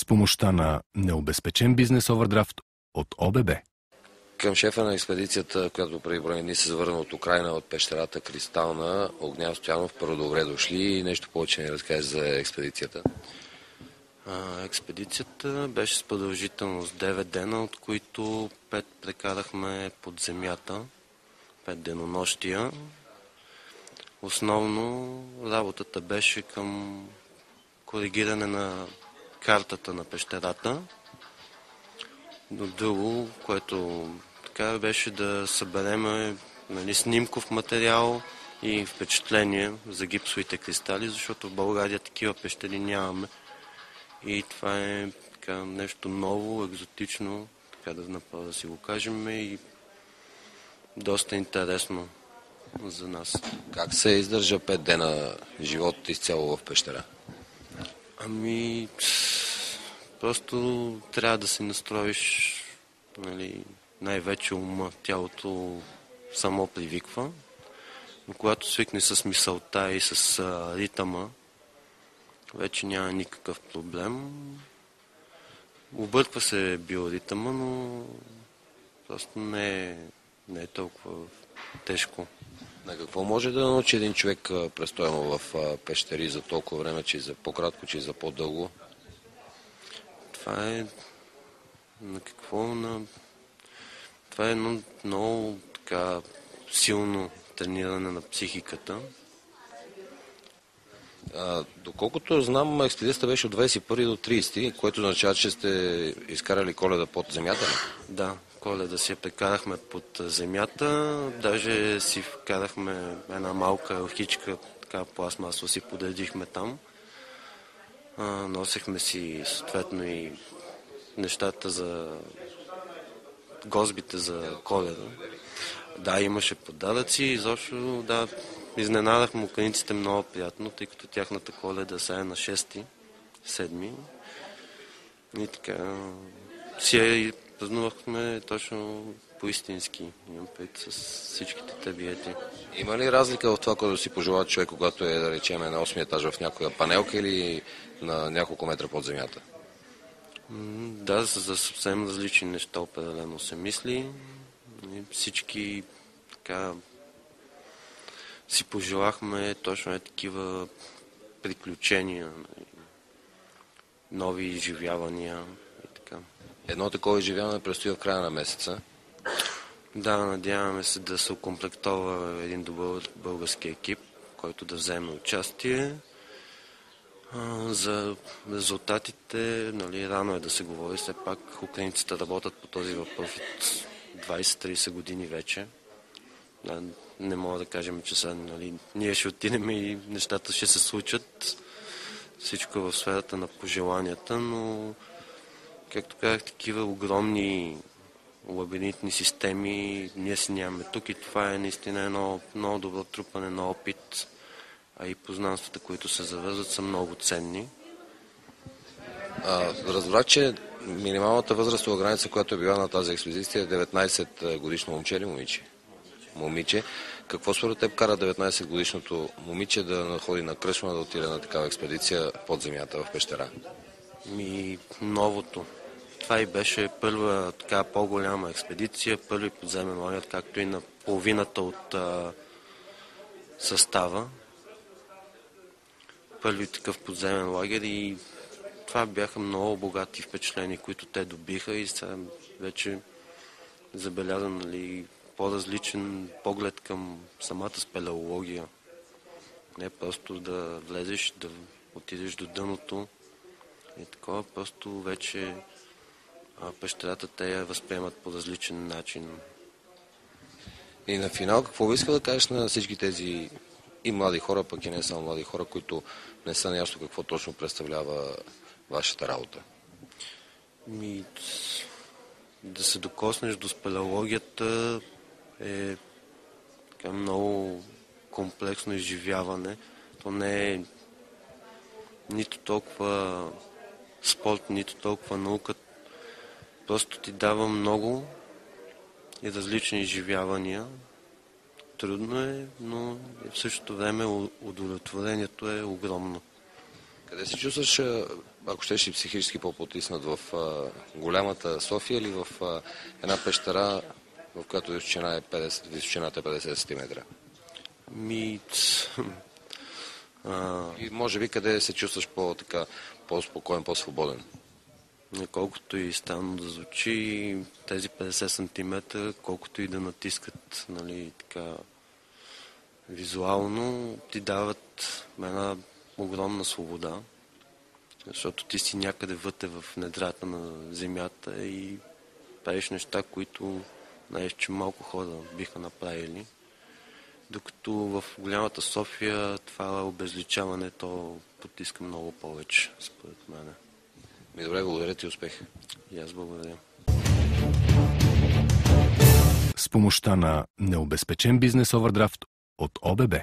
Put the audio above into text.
с помощта на необезпечен бизнес овърдрафт от ОББ. Към шефа на експедицията, която преди броени дни се завърна от Украйна, от пещерата Кристална, Огнян Стоянов, първо добре дошли и нещо повече ни разкаже за експедицията. Експедицията беше с продължителност 9 дена, от които 5 прекарахме под земята, 5 денонощия. Основно работата беше към коригиране на картата на пещерата. Но друго, което така беше да съберем снимков материал и впечатление за гипсовите кристали, защото в България такива пещери нямаме. И това е така, нещо ново, екзотично, така да си го кажем, и доста интересно за нас. Как се издържа 5 дена живот изцяло в пещера? Просто трябва да се настроиш, най-вече ума, тялото само привиква. Но когато свикне с мисълта и с ритъма, вече няма никакъв проблем. Обърква се биоритъма, но просто не е толкова тежко. На какво може да научи един човек престояно в пещери за толкова време, че за по-кратко, че за по-дълго? Това е Това е едно много така силно трениране на психиката. Доколкото знам, експедицията беше от 21 до 30, което означава, че сте изкарали Коледа под земята? Да, Коледа си я прекарахме под земята, даже си вкарахме една малка елхичка, така пластмасово си подредихме там. Носехме си съответно и нещата за гозбите за Коледа. Да, имаше подаръци, изобщо да, изненадахме украинците много приятно, тъй като тяхната Коледа сега е на 6-ти, 7-ми. И така си я празнувахме точно по-истински, имам пред с всичките табиети. Има ли разлика в това, което си пожелава човек, когато е, да речем, на 8-ми етаж в някоя панелка или на няколко метра под земята? Да, за съвсем различни неща определено се мисли. Всички така си пожелахме точно такива приключения, нови изживявания и така. Едно такова изживяване предстои в края на месеца. Да, надяваме се да се окомплектова един добър български екип, който да вземе участие. За резултатите, рано е да се говори, все пак украинците работят по този въпрос от 20-30 години вече. Не мога да кажем, че сега ние ще отидем и нещата ще се случат. Всичко в сферата на пожеланията, но както казах, такива огромни лабиринтни системи ние си нямаме тук и това е наистина едно много добро трупане на опит, а и познанствата, които се завързват, са много ценни. Разбрах, че минималната възрастова граница, която е била на тази експедиция, е 19 годишно момче или момиче? Момиче. Какво според теб кара 19 годишното момиче да ходи на Кръшма, да отиде на такава експедиция под земята в пещера? Новото. Това и беше първа така по-голяма експедиция, първи подземен лагер, както и на половината от състава. Първи такъв подземен лагер и това бяха много богати впечатления, които те добиха и сега вече забелязвам по-различен поглед към самата спелеология. Не просто да влезеш, да отидеш до дъното и такова, просто вече пещерата те я възприемат по различен начин. И на финал, какво би искал да кажеш на всички тези и млади хора, пък и не само млади хора, които не са наясно какво точно представлява вашата работа? Да се докоснеш до спелеологията е много комплексно изживяване. То не е нито толкова спорт, нито толкова наука. Просто ти дава много и различни изживявания. Трудно е, но в същото време удовлетворението е огромно. Къде се чувстваш ако щеш и психически по-потиснат в голямата София или в една пещера, в която височината е 50 см? И може би къде се чувстваш по-спокоен, по-свободен? Колкото и странно да звучи, тези 50 см, колкото и да натискат, нали, така визуално, ти дават една огромна свобода, защото ти си някъде вътре в недрата на земята и правиш неща, които знаеш, че малко хора биха направили. Докато в голямата София това обезличаването потиска много повече, според мен. Добре, благодаря ти, успех. И аз благодаря. С помощта на необезпечен бизнес овърдрафт от ОББ.